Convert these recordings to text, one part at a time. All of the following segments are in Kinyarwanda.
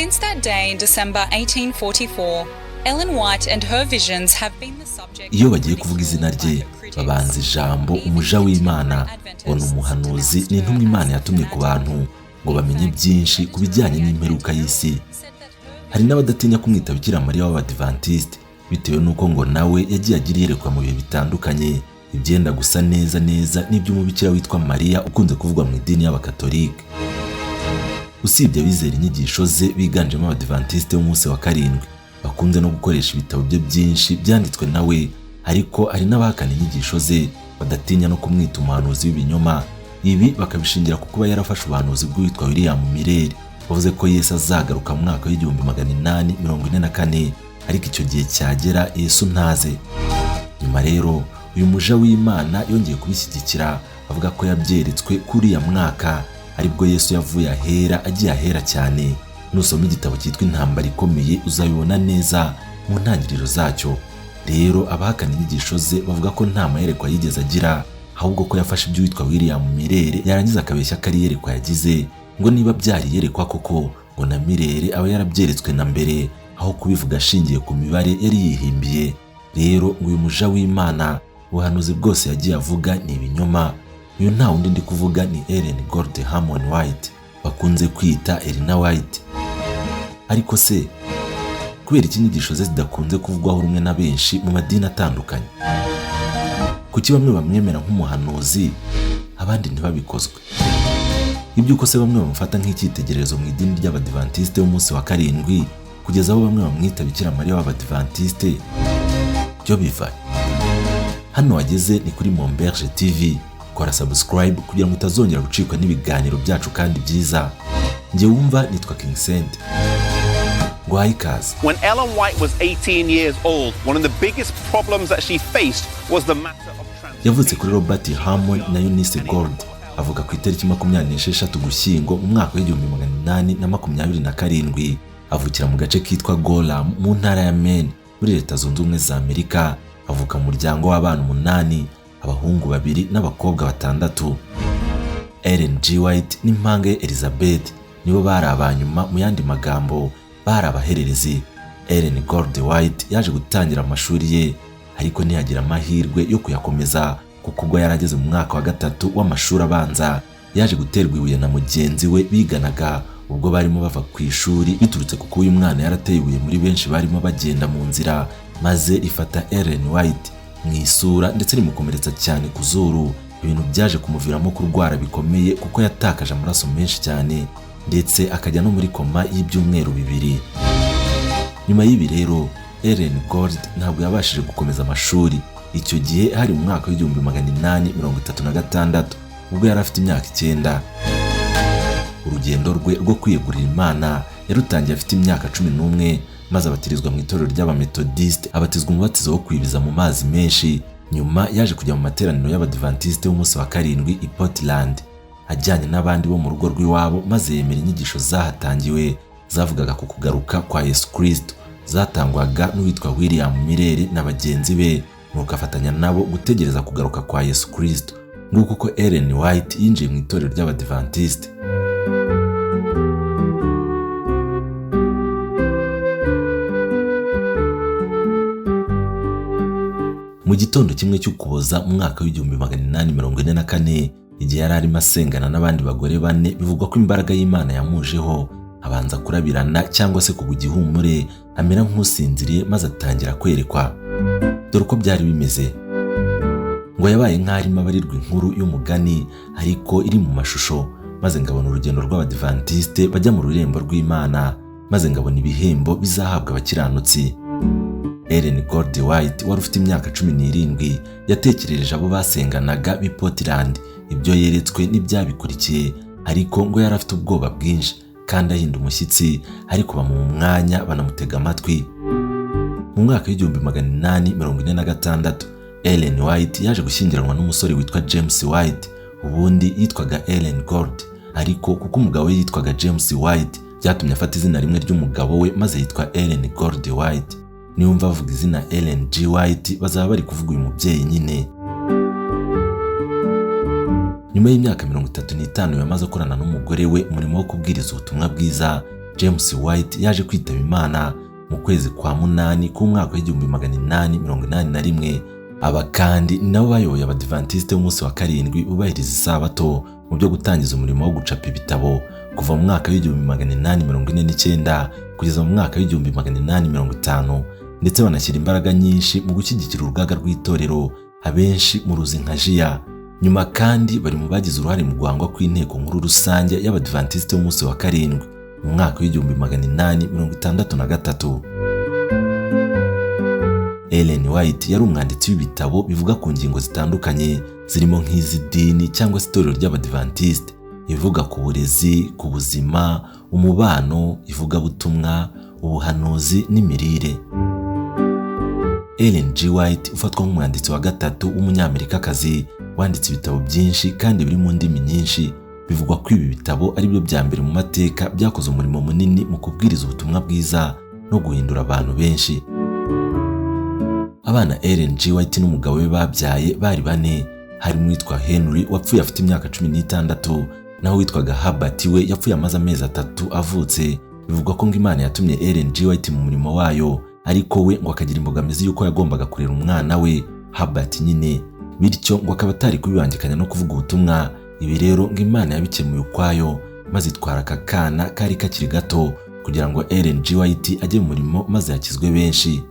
Since that day in December 1844, Ellen White and her visions have been the subject. Iyo bagiye kuvuga izina rye babanza ijambo umuja w'Imana, ngo ni umuhanuzi n'intumwa Imana yatumye ku bantu ngo bamenye byinshi ku bijyanye n'imperuka y'isi. Hari n'abadatinya kumwita Bikira Mariya w'Abadventiste bitewe nuko ngo nawe yagiye agira iyerekwa mu bihe bitandukanye ibyenda gusa neza n'iby'umubikira witwa Mariya ukunze kuvugwa mu idini y'Abakatolika. Usibye abizera inyigisho ze biganjemo Abadventiste b'umunsi wa karindwi bakunze no gukoresha ibitabo bye byinshi byanditswe nawe, ariko hari n'abahakana inyigisho ze badatinya no kumwita umuhanuzi w'ibinyoma. Ibi bakabishingira ku kuba yarafashe ubuhanuzi bw'uwitwa Yari wavuze ko Yesu azagaruka mu mwaka w'1844, ariko icyo gihe cyagera Yesu ntaze. Nyuma rero uyu muja w'Imana yongeye kubishyigikira avuga ko yabyeretswe kuri ya mwaka aribwo Yesu yavuye ahera agiye ahera cyane. Nusoma igitabo cyitwa Intambara Ikomeye uzabibona neza mu ntangiriro zacyo. Rero abahakana inyigisho ze bavuga ko nta mayerekwa yigeze agira, ahubwo ko yafashe iby'uwitwa Mirere yarangiza akabeshya ko ari iyerekwa yagize, ngo niba byari iyerekwa koko ngo na Mirere aba yarabyeretswe na mbere aho kubivuga ashingiye ku mibare yari yihimbiye. Rero ngo uyu muja w'Imana ubuhanuzi bwose yagiye avuga ni ibinyoma. Uyu nta wundi ndi kuvuga ni Ellen White bakunze kwita Elena White. Ariko se kubera iki inyigisho ze zidakunze kuvugwaho rumwe na benshi mu madini atandukanye? Kuki bamwe bamwemera nk'umuhanuzi abandi ntibabikozwe? Iby'uko se bamwe bamufata nk'icyitegererezo mu idini ry'Abadventiste b'umunsi wa karindwi kugeza aho bamwe bamwita Bikira Mariya w'Abadventiste byo biva. Hano wageze ni kuri Mpamvu TV, kora subscribe kugira ngo utazongera gucikwa n'ibiganiro byacu kandi byiza. Njye wumva nitwa King Saint. When Ellen White was 18 years old, one of the biggest problems that she faced was the matter of translation. Yavutse kuri Robert Hammond na Eunice Gold, avuka ku itariki 26 Ugushyingo mu mwaka w'1827. Avukira mu gace kitwa Gorham mu ntara ya Maine muri Leta Zunze Ubumwe za Amerika. Avuka mu muryango w'abana 8, abahungu 2 n'abakobwa 6. Ellen G. White n'impange Elizabeth nibo bari abanyuma, mu yandi magambo bari abahererezi. Ellen White yaje gutangira amashuri ye, ariko ntiyagira amahirwe yo kuyakomeza kuko ubwo yarageze mu mwaka wa 3 w'amashuri abanza yaje guterwa ibuye na mugenzi we biganaga ubwo barimo bava ku ishuri, biturutse kuko uyu mwana yarateye ibuye muri benshi barimo bagenda mu nzira, maze ifata Ellen White mu isura ndetse rimukomeretsa cyane ku zuru. Ibintu byaje kumuviramo kurwara bikomeye kuko yatakaje amaraso menshi cyane ndetse akajya no muri koma y'ibyumweru 2. Nyuma y'ibi rero Ellen Gold ntabwo yabashije gukomeza amashuri. Icyo gihe hari mu mwaka w'1836 ubwo yari afite imyaka 9. Urugendo rwe rwo kwiyegurira Imana yarutangiye afite imyaka 11, maze abatirizwa mu itorero ry'Abamethodiste, abatizwa umubatizo wo kwibiza mu mazi menshi. Nyuma yaje kujya mu materaniro y'Abadventiste b'umunsi wa karindwi i Portland ajyanye n'abandi bo mu rugo rw'iwabo, maze yemera inyigisho zahatangiwe zavugaga ku kugaruka kwa Yesu Kristo, zatangwaga n'uwitwa Mirere na bagenzi be, nuko afatanya nabo gutegereza kugaruka kwa Yesu Kristo. Nguko uko Ellen White yinjiye mu itorero ry'Abadventiste. Mu gitondo kimwe cy'Ukuboza mu mwaka w'1844, igihe yari arimo asengana n'abandi bagore 4, bivugwa ko imbaraga y'Imana yamujeho, abanza kurabirana cyangwa se kugwa igihumure, amera nk'usinziriye maze atangira kwerekwa. Dore uko byari bimeze. Ngo yabaye nk'arimo abarirwa inkuru y'umugani ariko iri mu mashusho, maze ngabona urugendo rw'Abadventiste bajya mu rurembo rw'Imana, maze ngabona ibihembo bizahabwa abakiranutsi. Ellen White wari ufite imyaka 17 yatekerereje abo basenganaga b'i Portland ibyo yeretswe n'ibyabikurikiye, ariko ngo yari afite ubwoba bwinshi kandi ahinda umushyitsi, ariko bamuha umwanya banamutega amatwi. Mu mwaka w'1846 Ellen White yaje gushyingiranwa n'umusore witwa James White, ubundi yitwaga Ellen Gold, ariko kuko umugabo we yitwaga James White byatumye afata izina rimwe ry'umugabo we maze yitwa Ellen White. Niwumva bavuga izina Ellen G. White bazaba bari kuvuga uyu mubyeyi nyine. Nyuma y'imyaka 35 yamaze akorana n'umugore we umurimo wo kubwiriza ubutumwa bwiza, James White yaje kwitaba Imana mu kwezi kwa munani k'umwaka w'1881. Aba kandi nabo bayoboye Abadiventiste b'umunsi wa karindwi bubahiriza isabato mu byo gutangiza umurimo wo gucapa ibitabo kuva mu mwaka w'1849 kugeza mu mwaka w'1850, ndetse banashyira imbaraga nyinshi mu gushyigikira urugaga rw'itorero abenshi mu ruzi nka Jiya. Nyuma kandi bari mu bagize uruhare mu guhangwa kw'inteko nkuru rusange y'Abadiventiste b'umunsi wa karindwi mu mwaka w'1863. Ellen White yari umwanditsi w'ibitabo bivuga ku ngingo zitandukanye zirimo nk'iz'idini cyangwa se itorero ry'Abadiventiste, ivuga ku burezi, ku buzima, umubano, ivugabutumwa, ubuhanuzi n'imirire. Ellen G. White ufatwa nk'umwanditsi wa gatatu w'umunyamerikakazi wanditse ibitabo byinshi kandi biri mu ndimi nyinshi. Bivugwa ko ibi bitabo ari byo bya mbere mu mateka byakoze umurimo munini mu kubwiriza ubutumwa bwiza no guhindura abantu benshi. Abana Ellen G. White n'umugabo we babyaye bari bane, harimo uwitwa Henry wapfuye afite imyaka 16, naho witwaga Herbert we yapfuye amaze amezi 3 avutse. Bivugwa ko ngo Imana yatumye Ellen G. White mu murimo wayo, ariko we ngo akagira imbogamizi yuko yagombaga kurera umwana we Herbert nyine, bityo ngo akaba atari kubibangikanya no kuvuga ubutumwa. Ibi rero ngo Imana yabikemuye ukwayo, maze itwara aka kana kari kakiri gato kugira ngo Ellen G. White ajye mu murimo maze yakizwe benshi.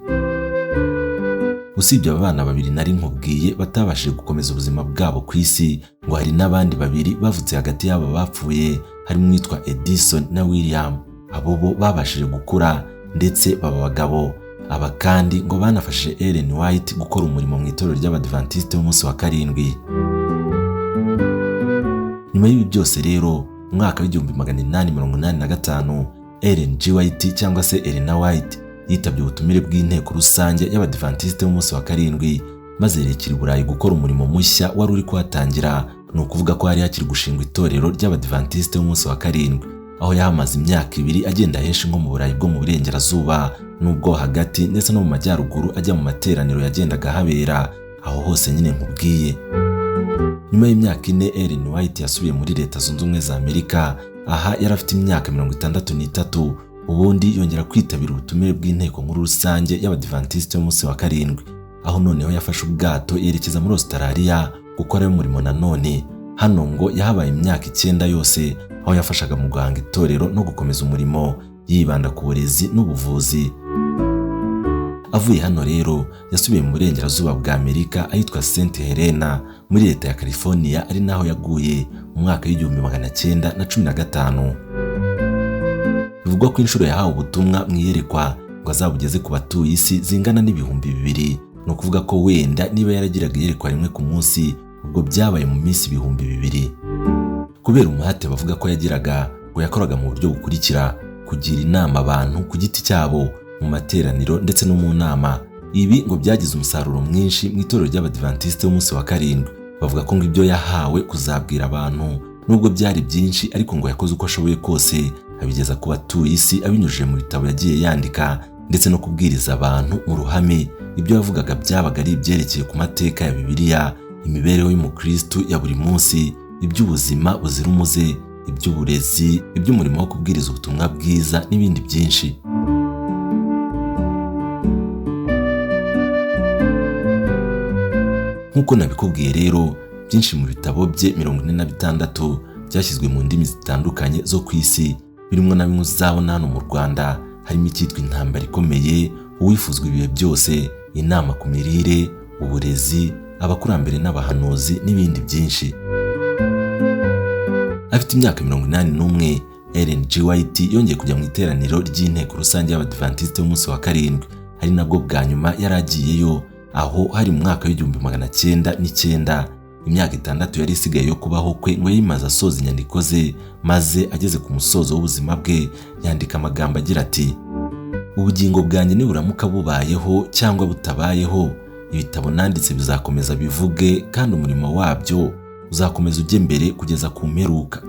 Usibye aba bana babiri nari nkubwiye batabashije gukomeza ubuzima bwabo ku isi, ngo hari n'abandi babiri bavutse hagati y'aba bapfuye, harimo uwitwa Edison na William. Abo bo babashije gukura ndetse baba abagabo. Aba kandi ngo banafashije Ellen White gukora umurimo mu itorero ry'Abadiventiste b'umunsi wa karindwi. Nyuma y'ibi byose rero, mu mwaka w'1885, Ellen G. White cyangwa se Elena White yitabye ubutumire bw'inteko rusange y'Abadiventiste b'umunsi wa karindwi, maze yerekera i Burayi gukora umurimo mushya wari uri kuhatangira. Ni ukuvuga ko hari hakiri gushingwa itorero ry'Abadiventiste b'umunsi wa karindwi, aho yahamaze imyaka 2 agenda henshi nko mu Burayi bwo mu burengerazuba n'ubwo hagati ndetse no mu majyaruguru, ajya mu materaniro yagendaga habera aho hose nyine nkubwiye. Nyuma y'imyaka 4 Ellen White yasubiye muri Leta Zunze Ubumwe za Amerika, aha yari afite imyaka 63. Ubundi yongera kwitabira ubutumire bw'inteko nkuru rusange y'Abadiventiste b'umunsi wa karindwi, aho noneho yafashe ubwato yerekeza muri Australia gukora umurimo nanone. Hano ngo yahabaye imyaka 9 yose, aho yafashaga mu guhanga itorero no gukomeza umurimo yibanda ku burezi n'ubuvuzi. Avuye hano rero yasubiye mu burengerazuba bwa Amerika ahitwa St. Helena muri Leta ya California, ari naho yaguye mu mwaka w'1915. Bivugwa ko inshuro yahawe ubutumwa mwiyerekwa ngo azabugeze ku batuye isi zingana n'ibihumbi 200. No kuvuga ko wenda niba yaragiraga iyerekwa rimwe ku munsi, ubwo byabaye mu minsi 200. Kubera umuhate bavuga ko yagiraga, ngo yakoraga mu buryo bukurikira: kugira inama abantu ku giti cyabo, mu materaniro ndetse no mu nama. Ibi ngo byagize umusaruro mwinshi mu itorero ry'Abadiventiste b'umunsi wa karindwi. Bavuga ko ngo ibyo yahawe kuzabwira abantu nubwo byari byinshi, ariko ngo yakoze uko ashoboye kose abigeza ku batuye isi abinyujije mu bitabo yagiye yandika, ndetse no kubwiriza abantu mu ruhame. Ibyo yavugaga byabaga ari ibyerekeye ku mateka ya Bibiliya, imibereho y'umukristo ya buri munsi, iby'ubuzima buzira umuze, iby'uburezi, iby'umurimo wo kubwiriza ubutumwa bwiza n'ibindi byinshi. Nk'uko nabikubwiye rero, byinshi mu bitabo bye 46 byashyizwe mu ndimi zitandukanye zo ku isi, birimo na bimwe uzabona hano mu Rwanda, harimo icyitwa Intambara Ikomeye, Uwifuzwa Ibihe Byose, Inama ku Mirire, Uburezi, Abakurambere n'Abahanuzi n'ibindi byinshi. Afite imyaka 81, Ellen G. White yongeye kujya mu iteraniro ry'inteko rusange y'Abadiventiste b'umunsi wa karindwi, ari nabwo bwa nyuma yaragiyeyo, aho hari mu mwaka w'1909. Imyaka 6 yari isigaye yo kubaho kwe ngo yimaze asoza inyandiko ze, maze ageze ku musozo w'ubuzima bwe yandika amagambo agira ati: ubugingo bwanjye niburamuka bubayeho cyangwa butabayeho, ibitabo nanditse bizakomeza bivuge, kandi umurimo wabyo uzakomeza ujye mbere kugeza ku mperuka.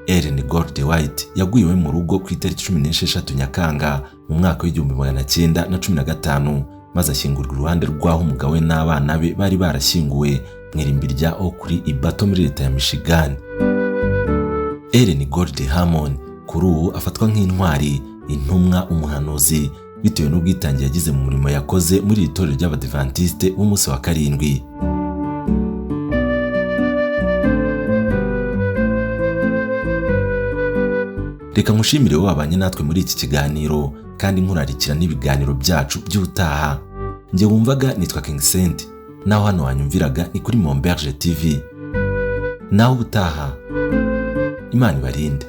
Ellen G. White yaguye mu rugo ku itariki 16 Nyakanga mu mwaka w'1915, maze ashyingurwa iruhande rw'aho umugabo we n'abana be bari barashyinguwe mu irimbi rya Oak Bato muri Leta ya Michigan. Ellen G. Hammond kuri ubu afatwa nk'intwari, intumwa, umuhanuzi bitewe n'ubwitange yagize mu murimo yakoze muri iri torero ry'Abadiventiste b'umunsi wa karindwi. Reka nkushimire wabanye natwe muri iki kiganiro kandi nkurarikira n'ibiganiro byacu by'utaha. Njye wumvaga nitwa King Saint, naho hano wanyumviraga ni kuri Monberge TV. Naho utaha, Imana ibarinde.